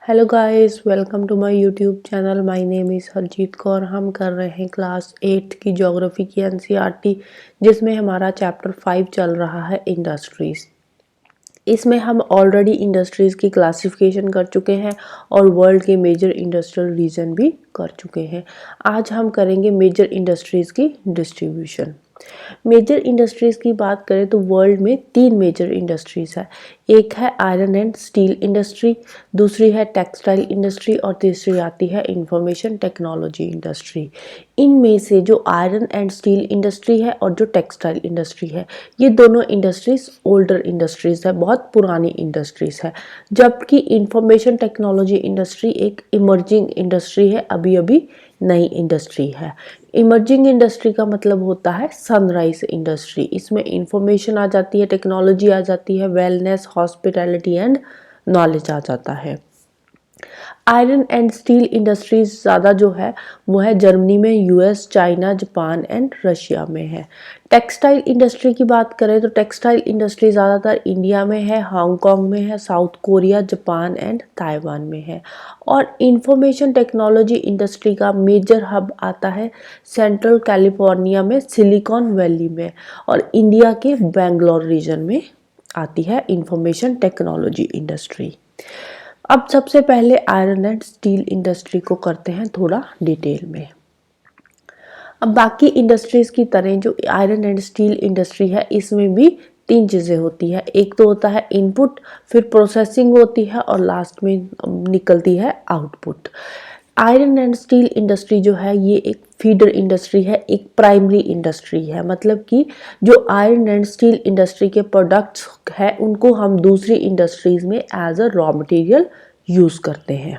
Hello guys, welcome to my YouTube channel. My name is Harjeet Kaur. हम कर रहे हैं क्लास 8 की ज्योग्राफी की एनसीईआरटी, जिसमें हमारा चैप्टर 5 चल रहा है इंडस्ट्रीज़। इसमें हम ऑलरेडी इंडस्ट्रीज़ की क्लासिफिकेशन कर चुके हैं और वर्ल्ड के मेजर इंडस्ट्रियल रीजन भी कर चुके हैं। आज हम करेंगे मेजर इंडस्ट्रीज़ की डिस्ट्रीब्यूशन। मेजर इंडस्ट्रीज़ की बात करें तो वर्ल्ड में 3 मेजर इंडस्ट्रीज़ है। एक है आयरन एंड स्टील इंडस्ट्री, दूसरी है टेक्सटाइल इंडस्ट्री और तीसरी आती है इंफॉर्मेशन टेक्नोलॉजी इंडस्ट्री। इनमें से जो आयरन एंड स्टील इंडस्ट्री है और जो टेक्सटाइल इंडस्ट्री है, ये दोनों इंडस्ट्रीज ओल्डर इंडस्ट्रीज है, बहुत पुरानी इंडस्ट्रीज है। जबकि इंफॉर्मेशन टेक्नोलॉजी इंडस्ट्री एक इमर्जिंग इंडस्ट्री है, अभी अभी नई इंडस्ट्री है। इमर्जिंग इंडस्ट्री का मतलब होता है सनराइज इंडस्ट्री। इसमें इंफॉर्मेशन आ जाती है, टेक्नोलॉजी आ जाती है, वेलनेस, हॉस्पिटैलिटी एंड नॉलेज आ जाता है। आयरन एंड स्टील इंडस्ट्रीज ज़्यादा जो है वो है जर्मनी में, US, China, Japan and Russia में है। टेक्सटाइल इंडस्ट्री की बात करें तो टेक्सटाइल इंडस्ट्री ज़्यादातर इंडिया में है, हांगकांग में है, south Korea, Japan and Taiwan में है। और इंफॉर्मेशन टेक्नोलॉजी इंडस्ट्री का मेजर हब आता है सेंट्रल कैलिफोर्निया में, सिलिकॉन वैली में, और इंडिया के बेंगलोर रीजन में आती है इंफॉर्मेशन टेक्नोलॉजी इंडस्ट्री। अब सबसे पहले आयरन एंड स्टील इंडस्ट्री को करते हैं थोड़ा डिटेल में। अब बाकी इंडस्ट्रीज की तरह जो आयरन एंड स्टील इंडस्ट्री है, इसमें भी 3 चीज़ें होती है। एक तो होता है इनपुट, फिर प्रोसेसिंग होती है और लास्ट में निकलती है output. Iron and steel industry जो है ये एक फीडर इंडस्ट्री है, एक प्राइमरी इंडस्ट्री है। मतलब कि जो आयरन एंड स्टील इंडस्ट्री के प्रोडक्ट्स है उनको हम दूसरी इंडस्ट्रीज में as a raw material use करते हैं।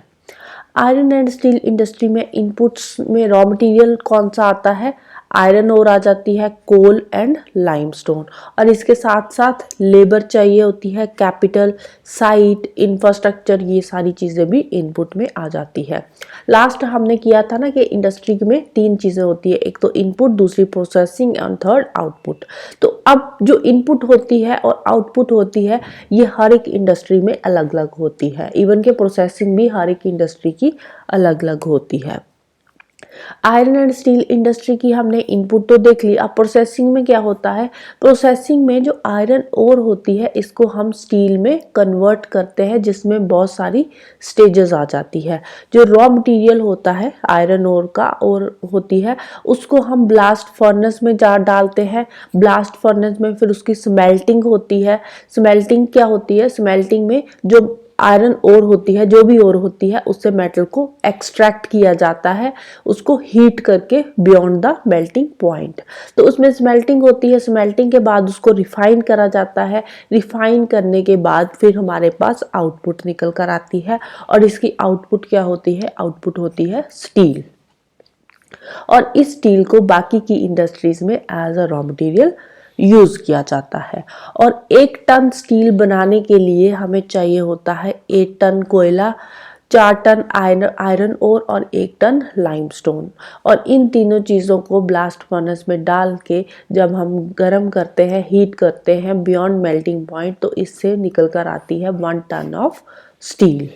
आयरन एंड स्टील इंडस्ट्री में इनपुट्स में रॉ मटेरियल कौन सा आता है? आयरन ओर आ जाती है, कोल एंड लाइमस्टोन, और इसके साथ साथ लेबर चाहिए होती है, कैपिटल, साइट, इंफ्रास्ट्रक्चर, ये सारी चीज़ें भी इनपुट में आ जाती है। लास्ट हमने किया था ना कि इंडस्ट्री में 3 चीज़ें होती है, एक तो इनपुट, दूसरी प्रोसेसिंग एंड थर्ड आउटपुट। तो अब जो इनपुट होती है और आउटपुट होती है ये हर एक इंडस्ट्री में अलग अलग होती है। इवन के प्रोसेसिंग भी हर एक इंडस्ट्री की अलग अलग होती है। आयरन एंड स्टील इंडस्ट्री की हमने इनपुट तो देख ली। अब प्रोसेसिंग में क्या होता है? प्रोसेसिंग में जो आयरन ओर होती है इसको हम स्टील में कन्वर्ट करते हैं, जिसमें बहुत सारी स्टेजेस आ जाती है। जो रॉ मटेरियल होता है आयरन ओर का और होती है, उसको हम ब्लास्ट फर्नेस में जा डालते हैं। ब्लास्ट फर्नेस में फिर उसकी स्मेल्टिंग होती है। स्मेल्टिंग क्या होती है? स्मेल्टिंग में जो आयरन ओर होती है, जो भी ओर होती है, उससे मेटल को एक्सट्रैक्ट किया जाता है, उसको हीट करके बियॉन्ड द मेल्टिंग पॉइंट। तो उसमें स्मेल्टिंग होती है। स्मेल्टिंग के बाद उसको रिफाइन करा जाता है। रिफाइन करने के बाद फिर हमारे पास आउटपुट निकल कर आती है, और इसकी आउटपुट क्या होती है? आउटपुट होती है स्टील। और इस स्टील को बाकी की इंडस्ट्रीज में as a raw material use किया जाता है। और 1 टन स्टील बनाने के लिए हमें चाहिए होता है 8 टन कोयला, 4 टन आयरन ओर और 1 टन लाइमस्टोन। और इन तीनों चीज़ों को ब्लास्ट फर्नेस में डाल के जब हम गर्म करते हैं, हीट करते हैं बियॉन्ड मेल्टिंग पॉइंट, तो इससे निकल कर आती है 1 टन ऑफ स्टील।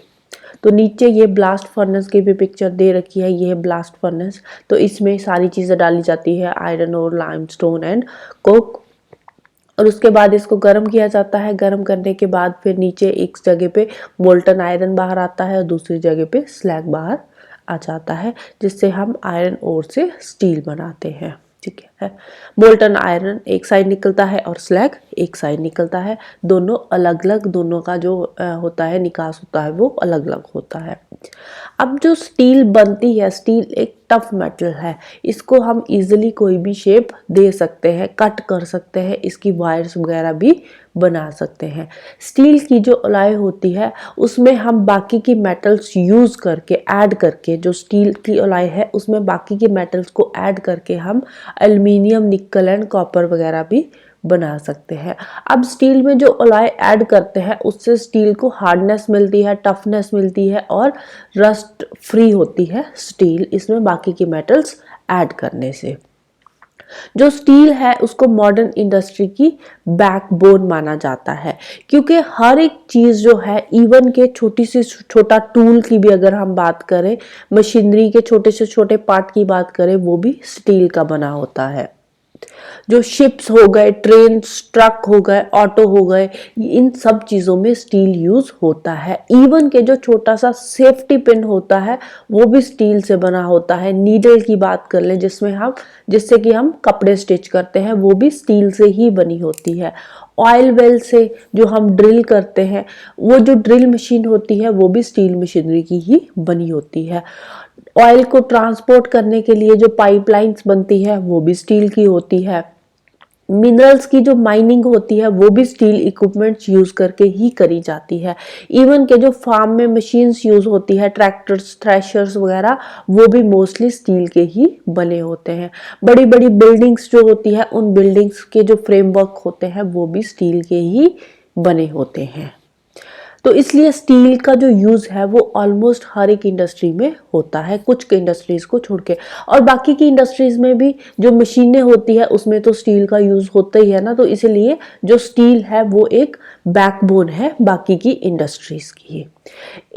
तो नीचे ये ब्लास्ट फर्नेस की भी पिक्चर दे रखी है, ये है ब्लास्ट फर्नेस। तो इसमें सारी चीज़ें डाली जाती है, आयरन और लाइमस्टोन एंड कोक, और उसके बाद इसको गर्म किया जाता है। गर्म करने के बाद फिर नीचे एक जगह पे मोल्टन आयरन बाहर आता है और दूसरी जगह पे स्लैग बाहर आ जाता है, जिससे हम आयरन ओर से स्टील बनाते हैं। ठीक है, मोल्टन आयरन एक साइड निकलता है और स्लैग एक साइड निकलता है। दोनों अलग अलग, दोनों का जो होता है निकास होता है वो अलग अलग होता है। अब जो स्टील बनती है, स्टील एक टफ मेटल है, इसको हम इजीली कोई भी शेप दे सकते हैं, कट कर सकते हैं, इसकी वायर्स वगैरह भी बना सकते हैं। स्टील की जो अलॉय होती है उसमें हम बाकी की मेटल्स यूज करके, ऐड करके, जो स्टील की अलॉय है उसमें बाकी की मेटल्स को ऐड करके हम एल्युमिनियम, निकल एंड कॉपर वगैरह भी बना सकते हैं। अब स्टील में जो अलॉय ऐड करते हैं उससे स्टील को हार्डनेस मिलती है, टफनेस मिलती है और रस्ट फ्री होती है स्टील, इसमें बाकी की मेटल्स ऐड करने से। जो स्टील है उसको मॉडर्न इंडस्ट्री की बैकबोन माना जाता है, क्योंकि हर एक चीज जो है, इवन के छोटी से छोटा टूल की भी अगर हम बात करें, मशीनरी के छोटे से छोटे पार्ट की बात करें, वो भी स्टील का बना होता है। जो शिप्स हो गए, ट्रेन, ट्रक हो गए, ऑटो हो गए, इन सब चीजों में स्टील यूज होता है। इवन के जो छोटा सा सेफ्टी पिन होता है वो भी स्टील से बना होता है। नीडल की बात कर लें, जिससे कि हम कपड़े स्टिच करते हैं, वो भी स्टील से ही बनी होती है। ऑयल वेल से जो हम ड्रिल करते हैं, वो जो ड्रिल मशीन होती है वो भी स्टील मशीनरी की ही बनी होती है। ऑयल को ट्रांसपोर्ट करने के लिए जो पाइपलाइंस बनती है वो भी स्टील की होती है। मिनरल्स की जो माइनिंग होती है वो भी स्टील इक्विपमेंट्स यूज करके ही करी जाती है। इवन के जो फार्म में मशीन्स यूज होती है, ट्रैक्टर्स, थ्रेशर्स वगैरह, वो भी मोस्टली स्टील के ही बने होते हैं। बड़ी बड़ी बिल्डिंग्स जो होती है, उन बिल्डिंग्स के जो फ्रेमवर्क होते हैं वो भी स्टील के ही बने होते हैं। तो इसलिए स्टील का जो यूज है वो ऑलमोस्ट हर एक इंडस्ट्री में होता है, कुछ इंडस्ट्रीज को छोड़ के। और बाकी की इंडस्ट्रीज में भी जो मशीनें होती है उसमें तो स्टील का यूज होता ही है ना, तो इसीलिए जो स्टील है वो एक बैकबोन है बाकी की इंडस्ट्रीज की।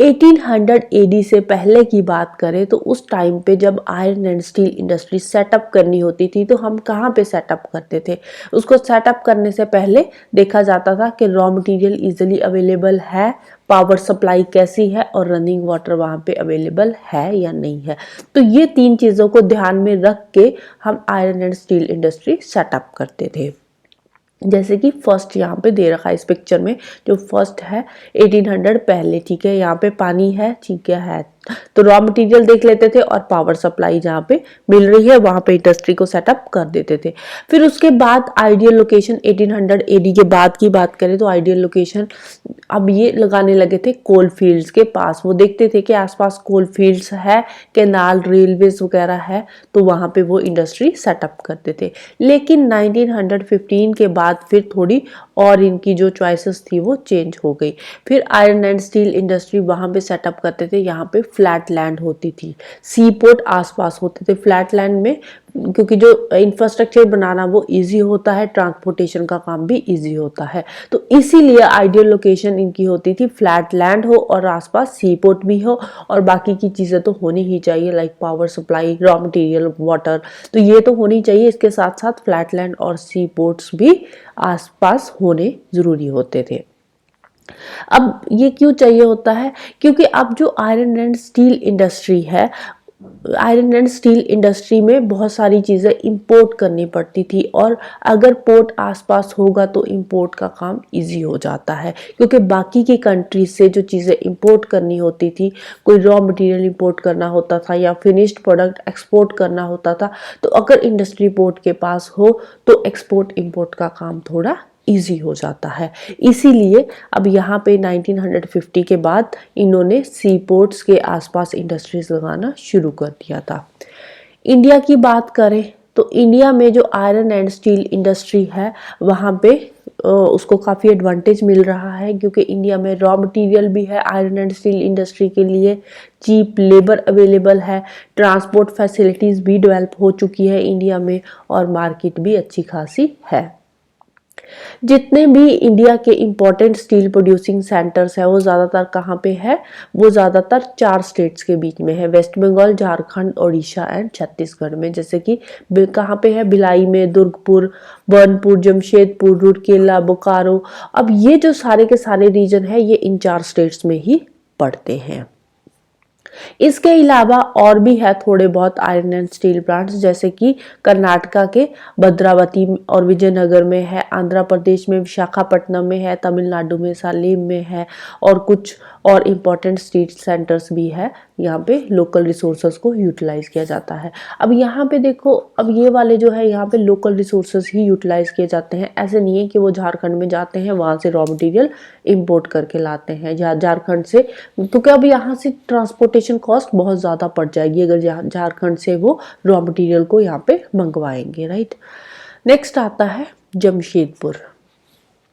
1800 एडी से पहले की बात करें तो उस टाइम पे जब iron and steel industry setup करनी होती थी तो हम कहाँ पे सेटअप करते थे? उसको सेटअप करने से पहले देखा जाता था कि रॉ मटेरियल इजीली अवेलेबल है, पावर सप्लाई कैसी है और रनिंग वाटर वहाँ पे अवेलेबल है या नहीं है। तो ये 3 चीज़ों को ध्यान में रख के हम iron and steel industry setup करते थे। जैसे कि फर्स्ट यहाँ पे दे रखा है इस पिक्चर में, जो फर्स्ट है 1800 पहले, ठीक है, यहाँ पे पानी है, ठीक है, तो रॉ मटेरियल देख लेते थे और पावर सप्लाई जहाँ पे मिल रही है वहां पे इंडस्ट्री को सेटअप कर देते थे। फिर उसके बाद आइडियल लोकेशन 1800 एडी के बाद की बात करें तो आइडियल लोकेशन अब ये लगाने लगे थे कोल फील्ड्स के पास। वो देखते थे कि आसपास कोल फील्ड्स है, कैनाल, रेलवेज वगैरह है, तो वहां पे वो इंडस्ट्री सेटअप करते थे। लेकिन 1915 के बाद फिर थोड़ी और इनकी जो चॉइसेस थी वो चेंज हो गई। फिर आयरन एंड स्टील इंडस्ट्री वहां पे सेटअप करते थे, यहाँ पे फ्लैट लैंड होती थी, सी पोर्ट आसपास होते थे। फ्लैट लैंड में क्योंकि जो इंफ्रास्ट्रक्चर बनाना वो इजी होता है, ट्रांसपोर्टेशन का काम भी इजी होता है, तो इसीलिए आइडियल लोकेशन इनकी होती थी फ्लैट लैंड हो और आसपास सी पोर्ट भी हो, और बाकी की चीज़ें तो होनी ही चाहिए, like power supply, raw material, water, तो ये तो होनी चाहिए। इसके साथ साथ फ्लैट लैंड और सी पोर्ट्स भी आसपास होने ज़रूरी होते थे। अब ये क्यों चाहिए होता है? क्योंकि अब जो आयरन एंड स्टील इंडस्ट्री है, आयरन एंड स्टील इंडस्ट्री में बहुत सारी चीज़ें इंपोर्ट करनी पड़ती थी, और अगर पोर्ट आसपास होगा तो इंपोर्ट का काम इजी हो जाता है, क्योंकि बाकी की कंट्रीज से जो चीज़ें इंपोर्ट करनी होती थी, कोई रॉ मटेरियल इंपोर्ट करना होता था या फिनिश्ड प्रोडक्ट एक्सपोर्ट करना होता था, तो अगर इंडस्ट्री पोर्ट के पास हो तो एक्सपोर्ट इंपोर्ट का काम थोड़ा इजी हो जाता है। इसीलिए अब यहाँ पे 1950 के बाद इन्होंने सी पोर्ट्स के आसपास इंडस्ट्रीज लगाना शुरू कर दिया था। इंडिया की बात करें तो इंडिया में जो आयरन एंड स्टील इंडस्ट्री है वहाँ पे उसको काफ़ी एडवांटेज मिल रहा है, क्योंकि इंडिया में रॉ मटेरियल भी है आयरन एंड स्टील इंडस्ट्री के लिए, चीप लेबर अवेलेबल है, ट्रांसपोर्ट फैसिलिटीज़ भी डेवलप हो चुकी है इंडिया में, और मार्केट भी अच्छी खासी है। जितने भी इंडिया के इम्पोर्टेंट स्टील प्रोड्यूसिंग सेंटर्स है वो ज़्यादातर कहाँ पे है? वो ज़्यादातर 4 स्टेट्स के बीच में है, वेस्ट बंगाल, झारखंड, ओडिशा एंड छत्तीसगढ़ में। जैसे कि कहाँ पे है? भिलाई में, दुर्गपुर, बर्नपुर, जमशेदपुर, रूरकेला, बोकारो। अब ये जो सारे के सारे रीजन है ये इन 4 स्टेट्स में ही पड़ते हैं। इसके अलावा और भी है थोड़े बहुत आयरन एंड स्टील प्लांट्स, जैसे कि कर्नाटका के भद्रावती और विजयनगर में है, आंध्र प्रदेश में विशाखापट्टनम में है, तमिलनाडु में सालेम में है, और कुछ और इम्पोर्टेंट स्टील सेंटर्स भी है। यहाँ पे लोकल रिसोर्सेज को यूटिलाइज किया जाता है। अब यहाँ पे देखो, अब ये वाले जो है यहाँ पे लोकल रिसोर्सेज ही यूटिलाइज किए जाते हैं। ऐसे नहीं है कि वो झारखंड में जाते हैं वहाँ से रॉ मटेरियल इंपोर्ट करके लाते हैं झारखंड से, क्योंकि अब यहाँ से ट्रांसपोर्टेशन कॉस्ट बहुत ज़्यादा पड़ जाएगी अगर झारखंड से वो रॉ मटेरियल को यहाँ पे मंगवाएंगे, राइट। नेक्स्ट आता है जमशेदपुर।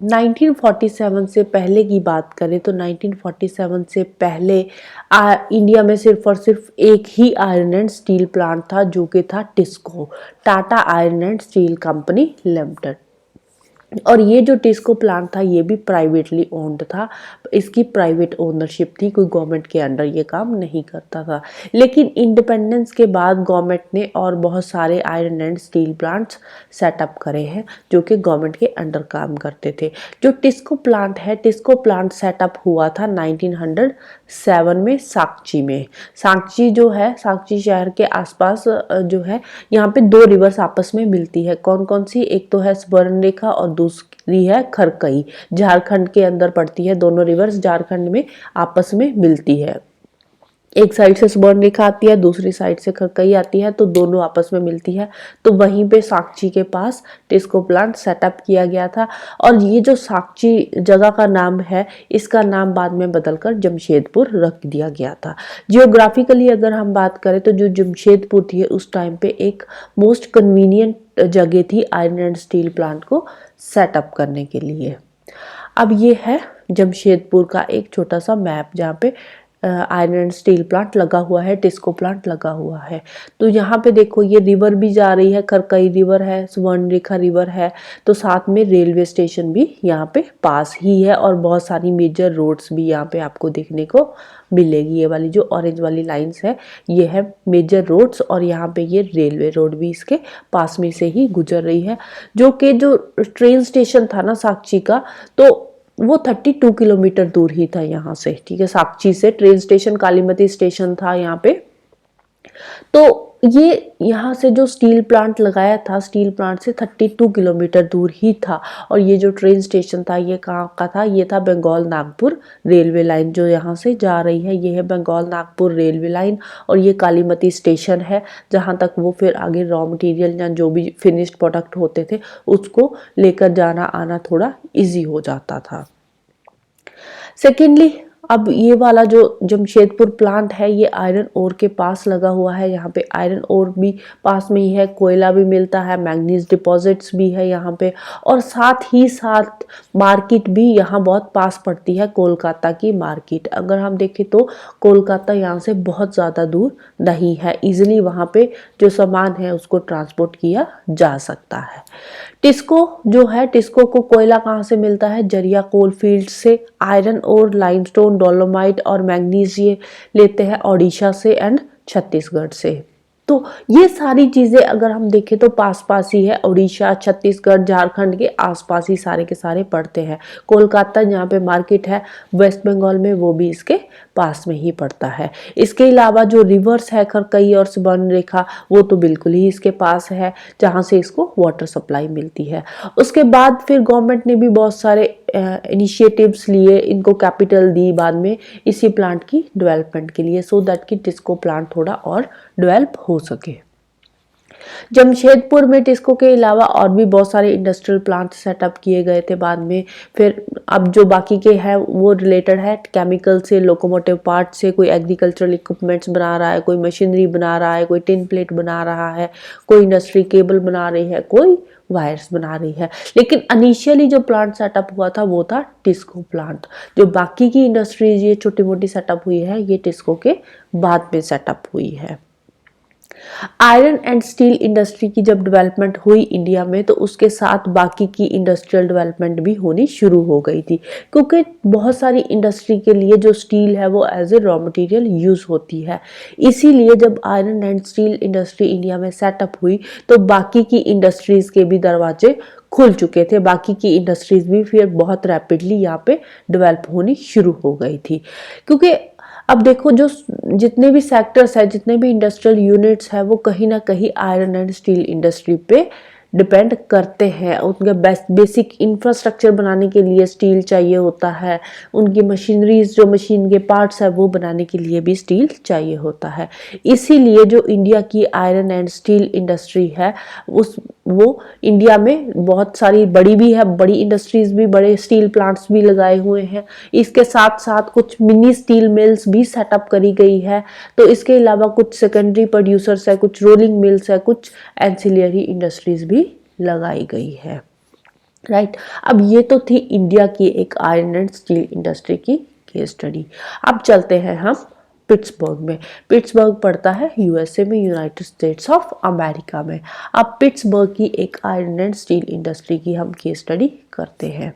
1947 से पहले की बात करें तो 1947 से पहले इंडिया में सिर्फ और सिर्फ एक ही आयरन एंड स्टील प्लांट था, जो कि था TISCO, Tata iron and steel company limited. और ये जो टिस्को प्लांट था ये भी प्राइवेटली ओन्ड था, इसकी प्राइवेट ओनरशिप थी, कोई गवर्नमेंट के अंडर ये काम नहीं करता था। लेकिन इंडिपेंडेंस के बाद गवर्नमेंट ने और बहुत सारे iron and steel plants setup करे हैं जो कि गवर्नमेंट के अंडर काम करते थे। जो टिस्को प्लांट है, टिस्को प्लांट सेटअप हुआ था 1907 में साकची में। साकची जो है, साकची शहर के आसपास जो है, यहाँ पे दो रिवर्स आपस में मिलती है। कौन कौन सी? एक तो है स्वर्णरेखा और दूसरी है खरकई, झारखंड के अंदर पड़ती है। दोनों रिवर्स झारखंड में आपस में मिलती है। एक साइड से स्वर्णरेखा आती है, दूसरी साइड से खरकई आती है, तो दोनों आपस में मिलती है। तो वहीं पे साकची के पास टिस्को प्लांट सेटअप किया गया था। और ये जो साकची जगह का नाम है, इसका नाम बाद में बदलकर जमशेदपुर रख दिया गया था। जियोग्राफिकली अगर हम बात करें तो जो जमशेदपुर थी उस टाइम पे एक मोस्ट कन्वीनियंट जगह थी आयरन एंड स्टील प्लांट को सेटअप करने के लिए। अब ये है जमशेदपुर का एक छोटा सा मैप जहाँ पे आयरन एंड स्टील प्लांट लगा हुआ है, टिस्को प्लांट लगा हुआ है। तो यहाँ पे देखो ये रिवर भी जा रही है, खरकई रिवर है, स्वर्णरेखा रिवर है, तो साथ में रेलवे स्टेशन भी यहाँ पे पास ही है और बहुत सारी मेजर रोड्स भी यहाँ पे आपको देखने को मिलेगी। ये वाली जो ऑरेंज वाली लाइंस है ये है मेजर रोड्स और यहाँ पे ये रेलवे रोड भी इसके पास में से ही गुजर रही है। जो कि जो ट्रेन स्टेशन था ना साकची का, तो वो 32 किलोमीटर दूर ही था यहाँ से, ठीक है। साकची से ट्रेन स्टेशन कालीमती स्टेशन था यहाँ पे। तो ये यहाँ से जो स्टील प्लांट लगाया था, स्टील प्लांट से 32 किलोमीटर दूर ही था। और ये जो ट्रेन स्टेशन था ये कहाँ का था? ये था बंगाल नागपुर रेलवे लाइन जो यहाँ से जा रही है। ये है बंगाल नागपुर रेलवे लाइन और ये कालीमती स्टेशन है जहाँ तक वो फिर आगे रॉ मटेरियल या जो भी फिनिश्ड प्रोडक्ट होते थे उसको लेकर जाना आना थोड़ा इजी हो जाता था। सेकेंडली, अब ये वाला जो जमशेदपुर प्लांट है ये आयरन ओर के पास लगा हुआ है। यहाँ पे आयरन ओर भी पास में ही है, कोयला भी मिलता है, मैग्नीज डिपॉजिट्स भी है यहाँ पे, और साथ ही साथ मार्केट भी यहाँ बहुत पास पड़ती है, कोलकाता की मार्केट। अगर हम देखें तो कोलकाता यहाँ से बहुत ज़्यादा दूर नहीं है, इजिली वहाँ पे जो सामान है उसको ट्रांसपोर्ट किया जा सकता है। टिस्को जो है, टिस्को को कोयला कहाँ से मिलता है? जरिया कोल फील्ड से। आयरन और लाइमस्टोन, डोलोमाइट और मैग्नीज ये लेते हैं ओडिशा से एंड छत्तीसगढ़ से। तो ये सारी चीज़ें अगर हम देखें तो पास पास ही है, उड़ीसा, छत्तीसगढ़, झारखंड के आसपास ही सारे के सारे पड़ते हैं। कोलकाता जहाँ पे मार्केट है वेस्ट बंगाल में वो भी इसके पास में ही पड़ता है। इसके अलावा जो रिवर्स है खरकई और स्वर्णरेखा वो तो बिल्कुल ही इसके पास है जहाँ से इसको वाटर सप्लाई मिलती है। उसके बाद फिर गवर्नमेंट ने भी बहुत सारे इनिशिएटिव्स लिए, इनको कैपिटल दी बाद में इसी प्लांट की डेवलपमेंट के लिए, सो दैट कि टिस्को प्लांट थोड़ा और डेवलप हो सके। जमशेदपुर में टिस्को के अलावा और भी बहुत सारे इंडस्ट्रियल प्लांट सेटअप किए गए थे बाद में। फिर अब जो बाकी के हैं वो रिलेटेड है केमिकल से, लोकोमोटिव पार्ट से, कोई एग्रीकल्चरल इक्विपमेंट्स बना रहा है, कोई मशीनरी बना रहा है, कोई टिन प्लेट बना रहा है, कोई इंडस्ट्री केबल बना रही है, कोई वायर्स बना रही है। लेकिन इनिशियली जो प्लांट सेटअप हुआ था वो था टिस्को प्लांट। जो बाकी की इंडस्ट्रीज ये छोटी मोटी सेटअप हुई है ये टिस्को के बाद में सेटअप हुई है। आयरन एंड स्टील इंडस्ट्री की जब डेवलपमेंट हुई इंडिया में तो उसके साथ बाकी की इंडस्ट्रियल डेवलपमेंट भी होनी शुरू हो गई थी, क्योंकि बहुत सारी इंडस्ट्री के लिए जो स्टील है वो as a raw material use होती है। इसीलिए जब iron and steel industry India में सेटअप हुई तो बाकी की इंडस्ट्रीज के भी दरवाजे खुल चुके थे, बाकी की इंडस्ट्रीज भी फिर बहुत रैपिडली यहाँ पे डेवलप होनी शुरू हो गई थी। क्योंकि अब देखो जो जितने भी सेक्टर्स है, जितने भी इंडस्ट्रियल यूनिट्स है वो कहीं ना कहीं आयरन एंड स्टील इंडस्ट्री पे डिपेंड करते हैं। उनका बेसिक इंफ्रास्ट्रक्चर बनाने के लिए स्टील चाहिए होता है, उनकी मशीनरीज जो मशीन के पार्ट्स है वो बनाने के लिए भी स्टील चाहिए होता है। इसीलिए जो इंडिया की आयरन एंड स्टील इंडस्ट्री है वो इंडिया में बहुत सारी बड़ी भी है, बड़ी इंडस्ट्रीज भी, बड़े स्टील प्लांट्स भी लगाए हुए हैं। इसके साथ साथ कुछ मिनी स्टील मिल्स भी सेटअप करी गई है। तो इसके अलावा कुछ सेकेंडरी प्रोड्यूसर्स है, कुछ रोलिंग मिल्स है, कुछ एंसिलियरी इंडस्ट्रीज भी लगाई गई है। राइट। अब ये तो थी इंडिया की एक आयरन एंड स्टील इंडस्ट्री की केस स्टडी। अब चलते हैं हम पिट्सबर्ग में। पिट्सबर्ग पड़ता है यूएसए में, यूनाइटेड स्टेट्स ऑफ अमेरिका में। अब पिट्सबर्ग की एक आयरन एंड स्टील इंडस्ट्री की हम केस स्टडी करते हैं।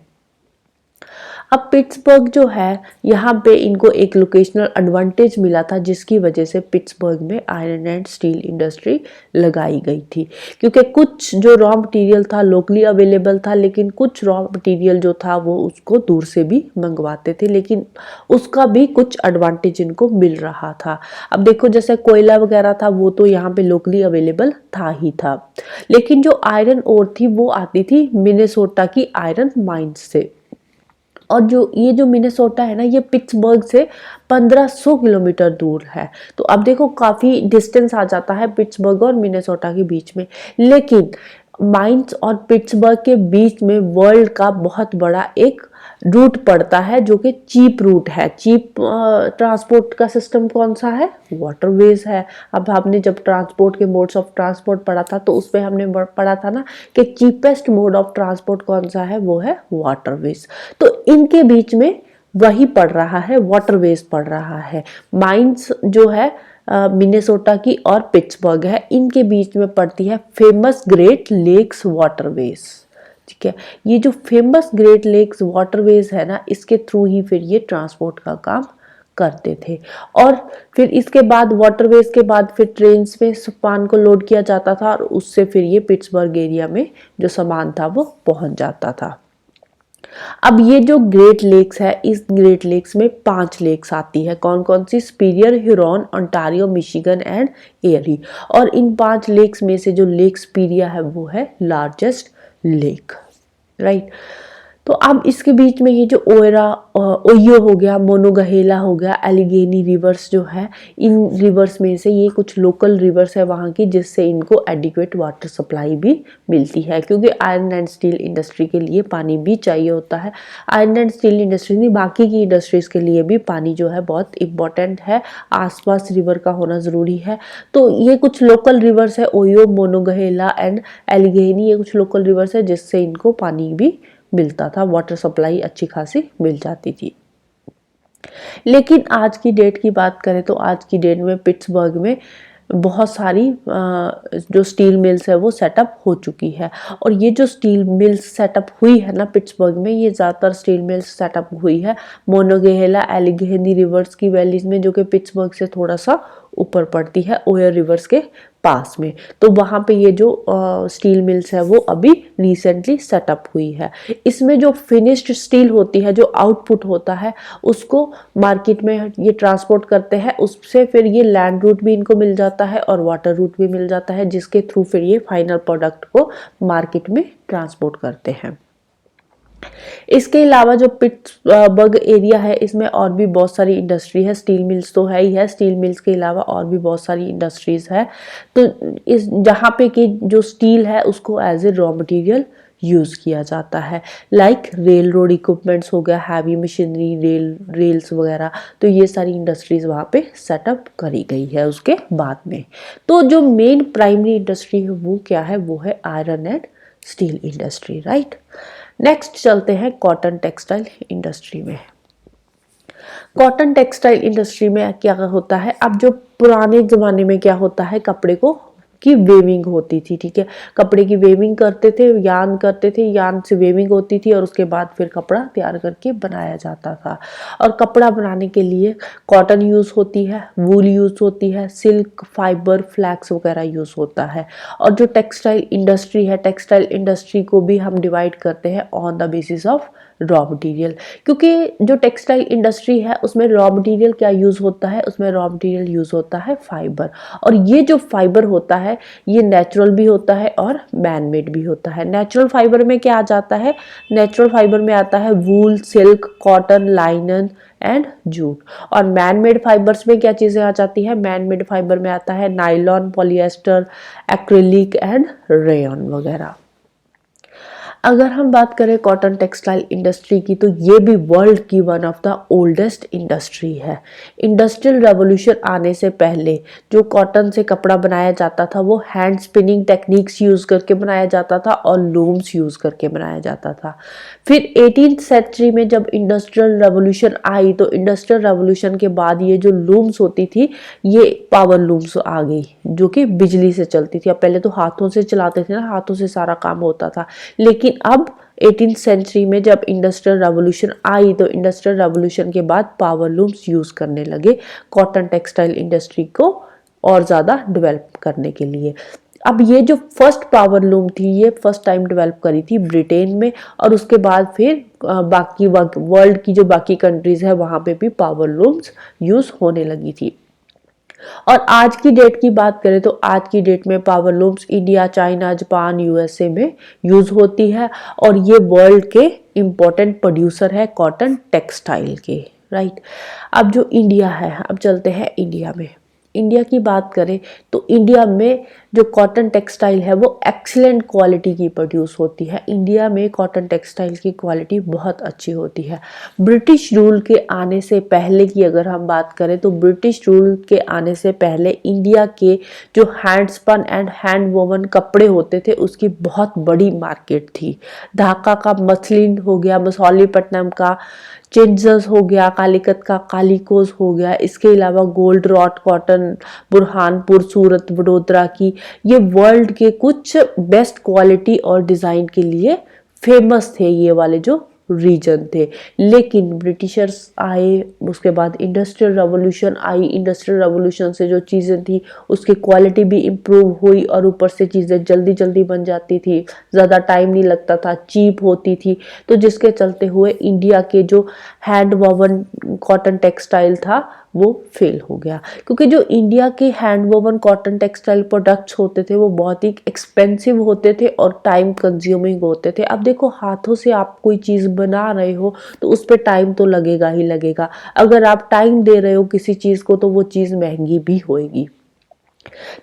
अब पिट्सबर्ग जो है, यहाँ पे इनको एक लोकेशनल एडवांटेज मिला था जिसकी वजह से पिट्सबर्ग में आयरन एंड स्टील इंडस्ट्री लगाई गई थी, क्योंकि कुछ जो रॉ मटेरियल था लोकली अवेलेबल था, लेकिन कुछ रॉ मटेरियल जो था वो उसको दूर से भी मंगवाते थे, लेकिन उसका भी कुछ एडवांटेज इनको मिल रहा था। अब देखो जैसे कोयला वगैरह था वो तो यहाँ पे लोकली अवेलेबल था ही था, लेकिन जो आयरन ओर थी वो आती थी मिनेसोटा की आयरन माइंस से। और जो मिनेसोटा है ना, ये पिट्सबर्ग से 1500 किलोमीटर दूर है। तो अब देखो काफ़ी डिस्टेंस आ जाता है पिट्सबर्ग और मिनेसोटा के बीच में, लेकिन माइंस और पिट्सबर्ग के बीच में वर्ल्ड का बहुत बड़ा एक रूट पड़ता है जो कि चीप रूट है। चीप ट्रांसपोर्ट का सिस्टम कौन सा है? वाटरवेज है। अब हमने जब ट्रांसपोर्ट के मोड्स ऑफ ट्रांसपोर्ट पढ़ा था तो उसमें हमने पढ़ा था ना कि चीपेस्ट मोड ऑफ ट्रांसपोर्ट कौन सा है? वो है वाटरवेज। तो इनके बीच में वही पड़ रहा है, वाटरवेज पड़ रहा है। माइंस जो है मिनेसोटा की और पिट्सबर्ग है, इनके बीच में पड़ती है फेमस ग्रेट लेक्स वाटरवेज। ठीक है, ये जो फेमस ग्रेट लेक्स वाटरवेज है ना, इसके थ्रू ही फिर ये ट्रांसपोर्ट का काम करते थे। और फिर इसके बाद वाटरवेज के बाद फिर ट्रेन में सामान को लोड किया जाता था और उससे फिर ये पिट्सबर्ग एरिया में जो सामान था वो पहुंच जाता था। अब ये जो ग्रेट लेक्स है, इस ग्रेट लेक्स में 5 लेक्स आती है। कौन कौन सी? Superior, Huron, Ontario, Michigan and Erie. और इन 5 लेक्स में से जो लेक सुपीरियर है वो है लार्जेस्ट लेक, राइट। तो अब इसके बीच में ये जो ओयो हो गया, मोनोगहेला हो गया, एलिगेनी रिवर्स जो है, इन रिवर्स में से ये कुछ लोकल रिवर्स है वहाँ की, जिससे इनको एडिक्वेट वाटर सप्लाई भी मिलती है, क्योंकि आयरन एंड स्टील इंडस्ट्री के लिए पानी भी चाहिए होता है। आयरन एंड स्टील इंडस्ट्री नहीं, बाकी की इंडस्ट्रीज के लिए भी पानी जो है बहुत इंपॉर्टेंट है, आसपास रिवर का होना ज़रूरी है। तो ये कुछ लोकल रिवर्स है, ओयो, मोनोगहेला एंड एलिगेनी, ये कुछ लोकल रिवर्स है जिससे इनको पानी भी मिलता था, वाटर सप्लाई अच्छी खासी मिल जाती थी। लेकिन आज की डेट की बात करें तो आज की डेट में पिट्सबर्ग में बहुत सारी जो स्टील मिल्स है वो सेटअप हो चुकी है। और ये जो स्टील मिल्स सेटअप हुई है ना पिट्सबर्ग में, ये ज़्यादातर स्टील मिल्स सेटअप हुई है मोनोगहेला, एलिगेनी रिवर्स की वैलीज में, जो कि पिट्सबर्ग से थोड़ा सा ऊपर पड़ती है, ओयर रिवर्स के पास में। तो वहाँ पे ये जो स्टील मिल्स है वो अभी रिसेंटली सेटअप हुई है। इसमें जो फिनिश्ड स्टील होती है, जो आउटपुट होता है, उसको मार्केट में ये ट्रांसपोर्ट करते हैं, उससे फिर ये लैंड रूट भी इनको मिल जाता है और वाटर रूट भी मिल जाता है, जिसके थ्रू फिर ये फाइनल प्रोडक्ट को मार्केट में ट्रांसपोर्ट करते हैं। इसके अलावा जो पिट्सबर्ग एरिया है, इसमें और भी बहुत सारी इंडस्ट्री है। स्टील मिल्स तो है ही है, स्टील मिल्स के अलावा और भी बहुत सारी इंडस्ट्रीज है। तो इस जहाँ पे कि जो स्टील है उसको as a raw material use किया जाता है, लाइक रेल रोड इक्विपमेंट्स हो गया, हैवी मशीनरी, रेल्स वगैरह। तो ये सारी इंडस्ट्रीज वहाँ पे सेटअप करी गई है उसके बाद में। तो जो मेन प्राइमरी इंडस्ट्री है वो क्या है? वो है iron and steel industry, right. Next चलते हैं कॉटन टेक्सटाइल इंडस्ट्री में। कॉटन टेक्सटाइल इंडस्ट्री में क्या होता है? अब जो पुराने ज़माने में क्या होता है, कपड़े को की वेविंग होती थी, ठीक है, कपड़े की वेविंग करते थे, यार्न करते थे, यार्न से वेविंग होती थी और उसके बाद फिर कपड़ा तैयार करके बनाया जाता था। और कपड़ा बनाने के लिए कॉटन यूज़ होती है, वूल यूज़ होती है, सिल्क, फाइबर, फ्लैक्स वगैरह यूज़ होता है। और जो टेक्सटाइल इंडस्ट्री है, टेक्सटाइल इंडस्ट्री को भी हम डिवाइड करते हैं on the basis of raw material, क्योंकि जो टेक्सटाइल इंडस्ट्री है उसमें रॉ मटेरियल क्या यूज़ होता है? उसमें रॉ मटेरियल यूज़ होता है फाइबर। और ये जो फाइबर होता है ये नेचुरल भी होता है और मैन मेड भी होता है। नेचुरल फाइबर में क्या आ जाता है? नेचुरल फाइबर में आता है wool, silk, cotton, linen and jute. और मैन मेड फाइबर्स में क्या चीज़ें आ जाती है? मैन मेड फाइबर में आता है nylon, polyester, acrylic and rayon वगैरह। अगर हम बात करें कॉटन टेक्सटाइल इंडस्ट्री की, तो ये भी वर्ल्ड की one of the oldest industry है। इंडस्ट्रियल रेवोल्यूशन आने से पहले जो कॉटन से कपड़ा बनाया जाता था वो हैंड स्पिनिंग टेक्निक्स यूज करके बनाया जाता था और लूम्स यूज करके बनाया जाता था। फिर 18th सेंचुरी में जब इंडस्ट्रियल रेवोल्यूशन आई, तो इंडस्ट्रियल रेवोल्यूशन के बाद ये जो लूम्स होती थी ये पावर लूम्स आ गई जो कि बिजली से चलती थी। अब पहले तो हाथों से चलाते थे ना, हाथों से सारा काम होता था, लेकिन अब 18th सेंचुरी में जब इंडस्ट्रियल रेवोल्यूशन आई तो इंडस्ट्रियल रेवोल्यूशन के बाद पावर लूम्स यूज करने लगे कॉटन टेक्सटाइल इंडस्ट्री को और ज़्यादा डेवलप करने के लिए। अब ये जो फर्स्ट पावर लूम थी ये फर्स्ट टाइम डेवलप करी थी ब्रिटेन में, और उसके बाद फिर बाकी वर्ल्ड की जो बाकी कंट्रीज है वहाँ पे भी पावर लूम्स यूज होने लगी थी। और आज की डेट की बात करें तो आज की डेट में power looms India, China, Japan, USA में यूज होती है और ये वर्ल्ड के इम्पोर्टेंट प्रोड्यूसर है कॉटन टेक्सटाइल के, राइट। अब जो इंडिया है, अब चलते हैं इंडिया में। इंडिया की बात करें तो इंडिया में जो कॉटन टेक्सटाइल है वो एक्सीलेंट क्वालिटी की प्रोड्यूस होती है। इंडिया में कॉटन टेक्सटाइल की क्वालिटी बहुत अच्छी होती है। ब्रिटिश रूल के आने से पहले की अगर हम बात करें तो ब्रिटिश रूल के आने से पहले इंडिया के जो hand spun and hand woven कपड़े होते थे उसकी बहुत बड़ी मार्केट थी। ढाका का मसलिन हो गया, मसौलीपट्टनम का चिंजस हो गया, कालीकत का कालीकोज हो गया, इसके अलावा गोल्ड रॉट कॉटन, बुरहानपुर, सूरत, वडोदरा की, ये वर्ल्ड के कुछ बेस्ट क्वालिटी और डिज़ाइन के लिए फेमस थे ये वाले जो रीजन थे। लेकिन ब्रिटिशर्स आए, उसके बाद इंडस्ट्रियल रेवोल्यूशन आई, इंडस्ट्रियल रेवोल्यूशन से जो चीज़ें थी उसकी क्वालिटी भी इम्प्रूव हुई और ऊपर से चीज़ें जल्दी जल्दी बन जाती थी, ज़्यादा टाइम नहीं लगता था, चीप होती थी, तो जिसके चलते हुए इंडिया के जो हैंड वोवन कॉटन टेक्सटाइल था वो फेल हो गया। क्योंकि जो इंडिया के hand woven cotton textile products होते थे वो बहुत ही एक्सपेंसिव होते थे और टाइम कंज्यूमिंग होते थे। अब देखो हाथों से आप कोई चीज़ बना रहे हो तो उस पर टाइम तो लगेगा ही लगेगा। अगर आप टाइम दे रहे हो किसी चीज़ को तो वो चीज़ महंगी भी होएगी।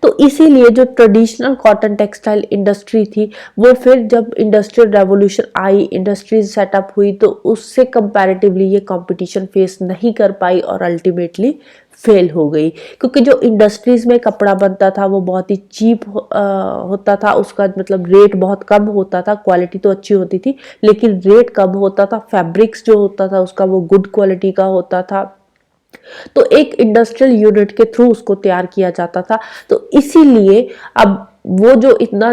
तो इसीलिए जो ट्रेडिशनल कॉटन टेक्सटाइल इंडस्ट्री थी वो फिर जब इंडस्ट्रियल रेवोल्यूशन आई, इंडस्ट्रीज सेटअप हुई, तो उससे कंपैरेटिवली ये कंपटीशन फेस नहीं कर पाई और अल्टीमेटली फेल हो गई। क्योंकि जो इंडस्ट्रीज में कपड़ा बनता था वो बहुत ही चीप होता था, उसका मतलब रेट बहुत कम होता था, क्वालिटी तो अच्छी होती थी लेकिन रेट कम होता था। फैब्रिक्स जो होता था उसका वो गुड क्वालिटी का होता था, तो एक इंडस्ट्रियल यूनिट के थ्रू उसको तैयार किया जाता था। तो इसीलिए अब वो जो इतना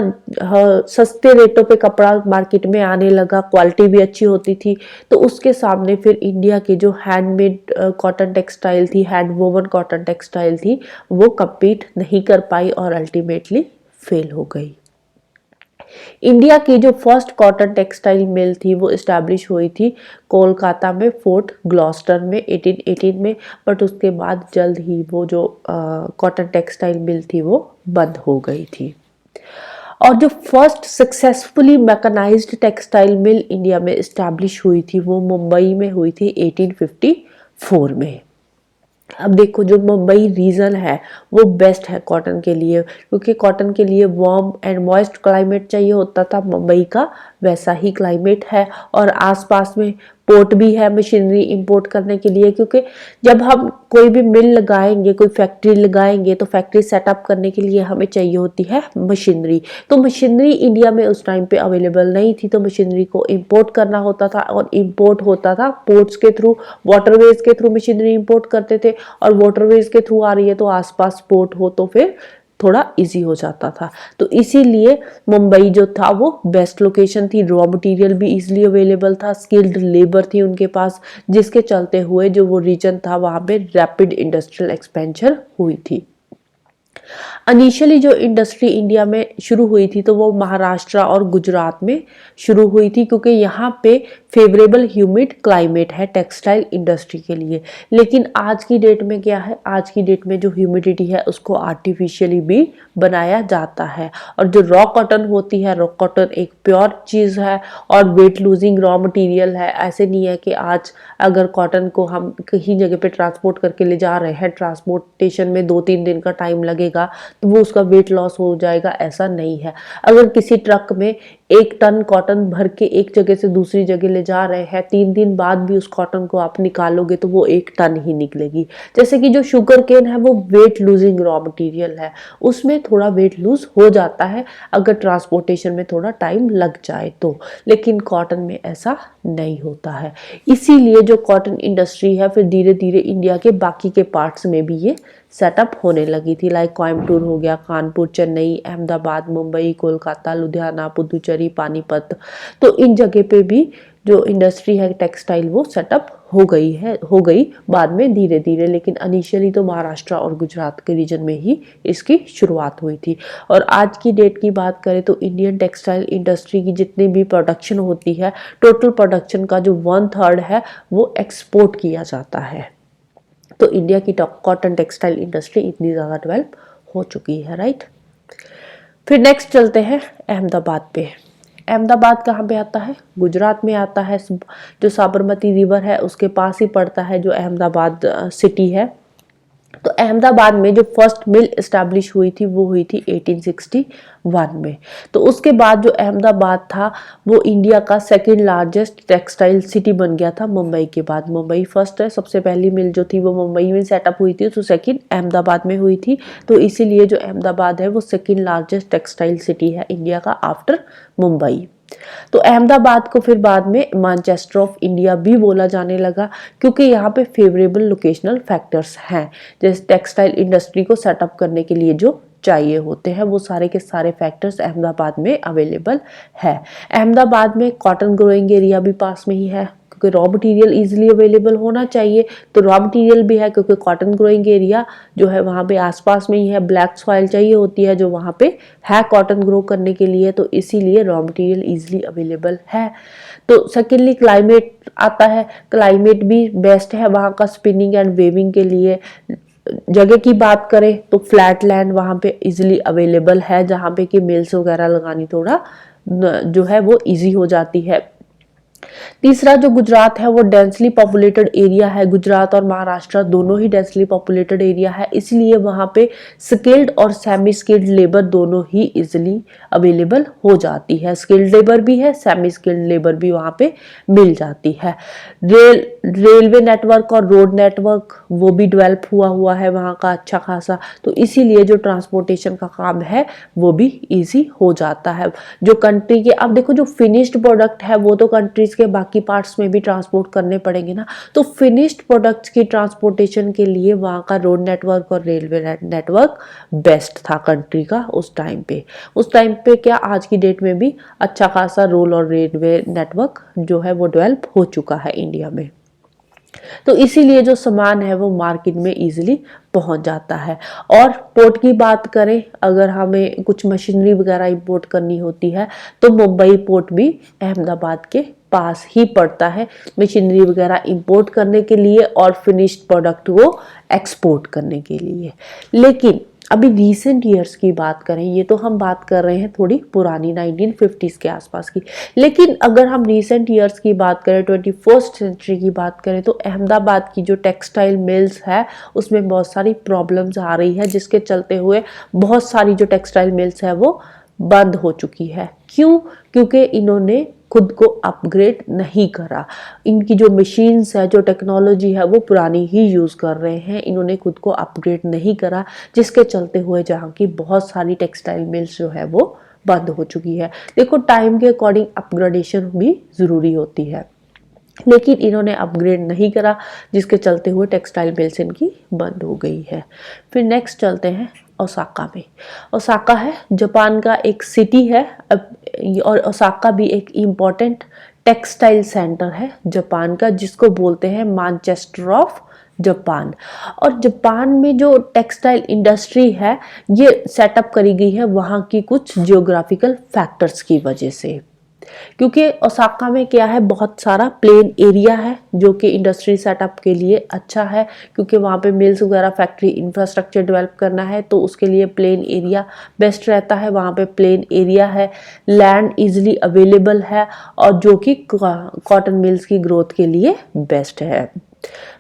सस्ते रेटों पे कपड़ा मार्केट में आने लगा, क्वालिटी भी अच्छी होती थी, तो उसके सामने फिर इंडिया की जो हैंडमेड कॉटन टेक्सटाइल थी, हैंड वोवन कॉटन टेक्सटाइल थी, वो कम्पीट नहीं कर पाई और अल्टीमेटली फेल हो गई। इंडिया की जो फर्स्ट कॉटन टेक्सटाइल मिल थी वो इस्टेब्लिश हुई थी कोलकाता में, फोर्ट ग्लॉस्टर में 1818 में, बट उसके बाद जल्द ही वो जो कॉटन टेक्सटाइल मिल थी वो बंद हो गई थी। और जो first successfully mechanised textile mill India में इस्टेब्लिश हुई थी वो मुंबई में हुई थी 1854 में। अब देखो जो मुंबई रीजन है वो बेस्ट है कॉटन के लिए, क्योंकि कॉटन के लिए वार्म एंड मॉइस्ट क्लाइमेट चाहिए होता था। मुंबई का वैसा ही क्लाइमेट है और आसपास में पोर्ट भी है मशीनरी इंपोर्ट करने के लिए, क्योंकि जब हम कोई भी मिल लगाएंगे, कोई फैक्ट्री लगाएंगे, तो फैक्ट्री सेटअप करने के लिए हमें चाहिए होती है मशीनरी। तो मशीनरी इंडिया में उस टाइम पे अवेलेबल नहीं थी, तो मशीनरी को इंपोर्ट करना होता था और इंपोर्ट होता था पोर्ट्स के थ्रू, वाटरवेज के थ्रू मशीनरी इंपोर्ट करते थे, और वाटरवेज के थ्रू आ रही है तो आसपास पोर्ट हो तो फिर थोड़ा इजी हो जाता था। तो इसीलिए मुंबई जो था वो बेस्ट लोकेशन थी, रॉ मटेरियल भी इजीली अवेलेबल था, स्किल्ड लेबर थी उनके पास, जिसके चलते हुए जो वो रीजन था वहाँ पे रैपिड इंडस्ट्रियल एक्सपेंशन हुई थी। इनिशियली जो इंडस्ट्री इंडिया में शुरू हुई थी तो वो महाराष्ट्र और गुजरात में शुरू हुई थी, क्योंकि यहाँ पे फेवरेबल ह्यूमिड क्लाइमेट है टेक्सटाइल इंडस्ट्री के लिए। लेकिन आज की डेट में क्या है, आज की डेट में जो ह्यूमिडिटी है उसको आर्टिफिशियली भी बनाया जाता है। और जो रॉ कॉटन होती है, रॉ कॉटन एक प्योर चीज़ है और वेट लूजिंग रॉ मटेरियल है। ऐसे नहीं है कि आज अगर कॉटन को हम कहीं जगह पे ट्रांसपोर्ट करके ले जा रहे हैं, ट्रांसपोर्टेशन में 2-3 दिन का टाइम लगेगा तो वो उसका वेट लॉस हो जाएगा, ऐसा नहीं है। अगर किसी ट्रक में 1 टन कॉटन भर के एक जगह से दूसरी जगह ले जा रहे हैं, 3 दिन बाद भी उस कॉटन को आप निकालोगे तो वो 1 टन ही निकलेगी। जैसे कि जो शुगर केन है वो वेट लूजिंग रॉ मटेरियल है, उसमें थोड़ा वेट लूज हो जाता है अगर ट्रांसपोर्टेशन में थोड़ा टाइम लग जाए तो, लेकिन कॉटन में ऐसा नहीं होता है। इसीलिए जो कॉटन इंडस्ट्री है फिर धीरे धीरे इंडिया के बाकी के पार्ट्स में भी ये सेटअप होने लगी थी, लाइक कोयम्बटूर हो गया, कानपुर, चेन्नई, अहमदाबाद, मुंबई, कोलकाता, लुधियाना, पुदुचेरी, पानीपत। तो इन जगह पे भी जो इंडस्ट्री है टेक्सटाइल वो सेटअप हो गई बाद में धीरे धीरे, लेकिन इनिशियली तो महाराष्ट्र और गुजरात के रीजन में ही इसकी शुरुआत हुई थी। और आज की डेट की बात करें तो इंडियन टेक्सटाइल इंडस्ट्री की जितनी भी प्रोडक्शन होती है, टोटल प्रोडक्शन का जो 1/3 है वो एक्सपोर्ट किया जाता है। तो इंडिया की कॉटन टेक्सटाइल इंडस्ट्री इतनी ज़्यादा डेवलप हो चुकी है, राइट। फिर नेक्स्ट चलते हैं अहमदाबाद पे। अहमदाबाद कहाँ पे आता है? गुजरात में आता है। जो साबरमती रिवर है उसके पास ही पड़ता है जो अहमदाबाद सिटी है। तो अहमदाबाद में जो फर्स्ट मिल इस्टेब्लिश हुई थी वो हुई थी 1861 में। तो उसके बाद जो अहमदाबाद था वो इंडिया का सेकंड लार्जेस्ट टेक्सटाइल सिटी बन गया था मुंबई के बाद। मुंबई फर्स्ट है, सबसे पहली मिल जो थी वो मुंबई में सेटअप हुई थी, तो सेकंड अहमदाबाद में हुई थी। तो इसीलिए जो अहमदाबाद है वो सेकंड लार्जेस्ट टेक्सटाइल सिटी है इंडिया का आफ्टर मुंबई। तो अहमदाबाद को फिर बाद में मैनचेस्टर ऑफ इंडिया भी बोला जाने लगा, क्योंकि यहाँ पे फेवरेबल लोकेशनल फैक्टर्स हैं। जैसे टेक्सटाइल इंडस्ट्री को सेटअप करने के लिए जो चाहिए होते हैं वो सारे के सारे फैक्टर्स अहमदाबाद में अवेलेबल है। अहमदाबाद में कॉटन ग्रोइंग एरिया भी पास में ही है, क्योंकि रॉ मटेरियल इजीली अवेलेबल होना चाहिए, तो रॉ मटेरियल भी है क्योंकि कॉटन ग्रोइंग एरिया जो है वहाँ पे आसपास में ही है। ब्लैक सॉइल चाहिए होती है जो वहाँ पे है कॉटन ग्रो करने के लिए, तो इसीलिए रॉ मटेरियल इजीली अवेलेबल है। तो सेकेंडली क्लाइमेट आता है, क्लाइमेट भी बेस्ट है वहाँ का स्पिनिंग एंड वेविंग के लिए। जगह की बात करें तो फ्लैट लैंड वहाँ पे इजीली अवेलेबल है, जहाँ पे कि मिल्स वगैरह लगानी थोड़ा जो है वो इजी हो जाती है। तीसरा जो गुजरात है वो डेंसली पॉपुलेटेड एरिया है। गुजरात और महाराष्ट्र दोनों ही डेंसली पॉपुलेटेड एरिया है, इसलिए वहाँ पे स्किल्ड और सेमी स्किल्ड लेबर दोनों ही इजिली अवेलेबल हो जाती है। स्किल्ड लेबर भी है, सेमी स्किल्ड लेबर भी वहाँ पे मिल जाती है। रेलवे नेटवर्क और रोड नेटवर्क वो भी डेवलप हुआ है वहाँ का अच्छा खासा, तो इसीलिए जो ट्रांसपोर्टेशन का काम है वो भी इजी हो जाता है। जो कंट्री के, अब देखो जो फिनिश्ड प्रोडक्ट है वो तो कंट्रीज के बाकी पार्ट्स में भी ट्रांसपोर्ट करने पड़ेंगे ना, तो फिनिश्ड प्रोडक्ट्स की ट्रांसपोर्टेशन के लिए वहाँ का रोड नेटवर्क और रेलवे नेटवर्क बेस्ट था कंट्री का उस टाइम पे। उस टाइम पे क्या, आज की डेट में भी अच्छा खासा रोड और रेलवे नेटवर्क जो है वो डेवलप हो चुका है इंडिया में। तो इसीलिए जो सामान है वो मार्केट में इजीली पहुंच जाता है। और पोर्ट की बात करें, अगर हमें कुछ मशीनरी वगैरह इंपोर्ट करनी होती है तो मुंबई पोर्ट भी अहमदाबाद के पास ही पड़ता है मशीनरी वगैरह इंपोर्ट करने के लिए और फिनिश्ड प्रोडक्ट को एक्सपोर्ट करने के लिए। लेकिन अभी रीसेंट ईयर्स की बात करें, ये तो हम बात कर रहे हैं थोड़ी पुरानी 1950s के आसपास की, लेकिन अगर हम रीसेंट ईयर्स की बात करें, 21st सेंचुरी की बात करें, तो अहमदाबाद की जो टेक्सटाइल मिल्स है उसमें बहुत सारी प्रॉब्लम्स आ रही है, जिसके चलते हुए बहुत सारी जो टेक्सटाइल मिल्स है वो बंद हो चुकी है। क्यों? क्योंकि इन्होंने खुद को अपग्रेड नहीं करा। इनकी जो मशीन्स है, जो टेक्नोलॉजी है वो पुरानी ही यूज़ कर रहे हैं, इन्होंने खुद को अपग्रेड नहीं करा, जिसके चलते हुए जहाँ की बहुत सारी टेक्सटाइल मिल्स जो है वो बंद हो चुकी है। देखो टाइम के अकॉर्डिंग अपग्रेडेशन भी ज़रूरी होती है, लेकिन इन्होंने अपग्रेड नहीं करा, जिसके चलते हुए टेक्सटाइल मिल्स इनकी बंद हो गई है। फिर नेक्स्ट चलते हैं ओसाका में। ओसाका है जापान का एक सिटी है, और ओसाका भी एक इम्पॉर्टेंट टेक्सटाइल सेंटर है जापान का, जिसको बोलते हैं मैनचेस्टर ऑफ जापान। और जापान में जो टेक्सटाइल इंडस्ट्री है ये सेटअप करी गई है वहाँ की कुछ जियोग्राफिकल फैक्टर्स की वजह से, क्योंकि ओसाका में क्या है, बहुत सारा प्लेन एरिया है जो कि इंडस्ट्री सेटअप के लिए अच्छा है, क्योंकि वहाँ पे मिल्स वगैरह फैक्ट्री इंफ्रास्ट्रक्चर डेवलप करना है तो उसके लिए प्लेन एरिया बेस्ट रहता है। वहाँ पे प्लेन एरिया है, लैंड इजीली अवेलेबल है, और जो कि कॉटन मिल्स की ग्रोथ के लिए बेस्ट है।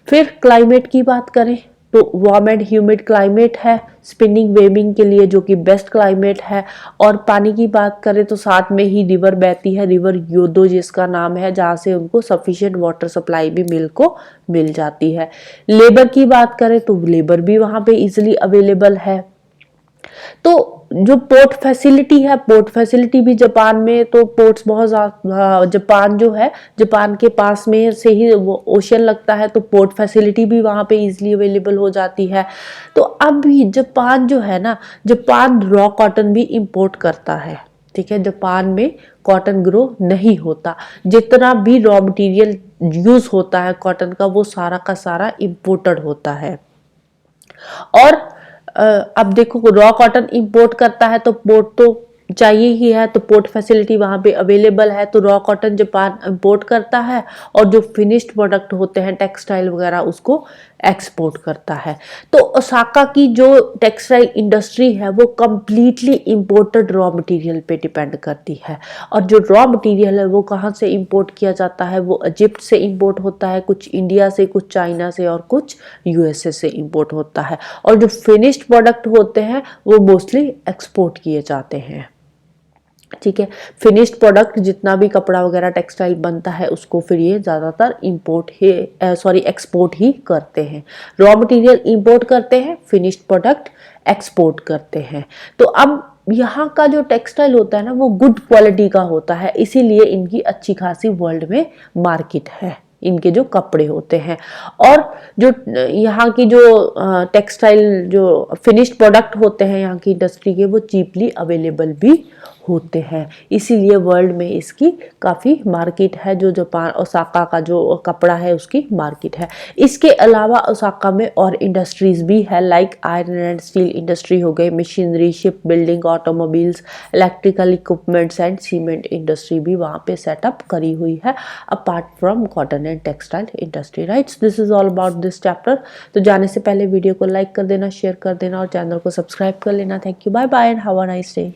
फिर क्लाइमेट की बात करें तो वार्म एंड ह्यूमिड क्लाइमेट है स्पिनिंग वेविंग के लिए, जो कि बेस्ट क्लाइमेट है। और पानी की बात करें तो साथ में ही रिवर बहती है, रिवर योदो जिसका नाम है, जहाँ से उनको सफिशिएंट वाटर सप्लाई भी मिल को मिल जाती है। लेबर की बात करें तो लेबर भी वहाँ पे इजिली अवेलेबल है। तो जो पोर्ट फैसिलिटी है, पोर्ट फैसिलिटी भी जापान में, तो पोर्ट्स बहुत ज्यादा, जापान जो है, जापान के पास में से ही वो ओशन लगता है, तो पोर्ट फैसिलिटी भी वहाँ पे इजीली अवेलेबल हो जाती है। तो अब भी जापान जो है ना, जापान रॉ कॉटन भी इंपोर्ट करता है, ठीक है। जापान में कॉटन ग्रो नहीं होता, जितना भी रॉ मटेरियल यूज होता है कॉटन का, वो सारा का सारा इंपोर्टेड होता है। और अब देखो, रॉ कॉटन इंपोर्ट करता है तो पोर्ट तो चाहिए ही है, तो पोर्ट फैसिलिटी वहां पे अवेलेबल है, तो रॉ कॉटन जापान इंपोर्ट करता है, और जो फिनिश्ड प्रोडक्ट होते हैं टेक्सटाइल वगैरह उसको एक्सपोर्ट करता है। तो ओसाका की जो टेक्सटाइल इंडस्ट्री है वो कंप्लीटली इंपोर्टेड रॉ मटेरियल पे डिपेंड करती है। और जो रॉ मटेरियल है वो कहाँ से इंपोर्ट किया जाता है, वो इजिप्ट से इंपोर्ट होता है, कुछ इंडिया से, कुछ चाइना से, और कुछ यूएसए से इंपोर्ट होता है। और जो फिनिश्ड प्रोडक्ट होते हैं वो मोस्टली एक्सपोर्ट किए जाते हैं, ठीक है। फिनिश्ड प्रोडक्ट जितना भी कपड़ा वगैरह टेक्सटाइल बनता है उसको फिर ये ज़्यादातर इंपोर्ट ही एक्सपोर्ट ही करते हैं। रॉ मटेरियल इंपोर्ट करते हैं, फिनिश्ड प्रोडक्ट एक्सपोर्ट करते हैं। तो अब यहाँ का जो टेक्सटाइल होता है ना वो गुड क्वालिटी का होता है, इसीलिए इनकी अच्छी खासी वर्ल्ड में मार्केट है, इनके जो कपड़े होते हैं। और जो यहाँ की जो टेक्सटाइल जो फिनिश्ड प्रोडक्ट होते हैं यहाँ की इंडस्ट्री के, वो चीपली अवेलेबल भी होते हैं, इसीलिए वर्ल्ड में इसकी काफ़ी मार्केट है। जो जापान ओसाका का जो कपड़ा है उसकी मार्केट है। इसके अलावा ओसाका में और इंडस्ट्रीज भी है, like iron and steel industry हो गई, machinery, ship building, automobiles, electrical equipments and cement industry भी वहाँ पे सेटअप करी हुई है, apart from cotton and textile industry, rights. This is all about this chapter. तो जाने से पहले वीडियो को लाइक कर देना, शेयर कर देना और चैनल को सब्सक्राइब कर लेना। Thank you, bye bye and have a nice day.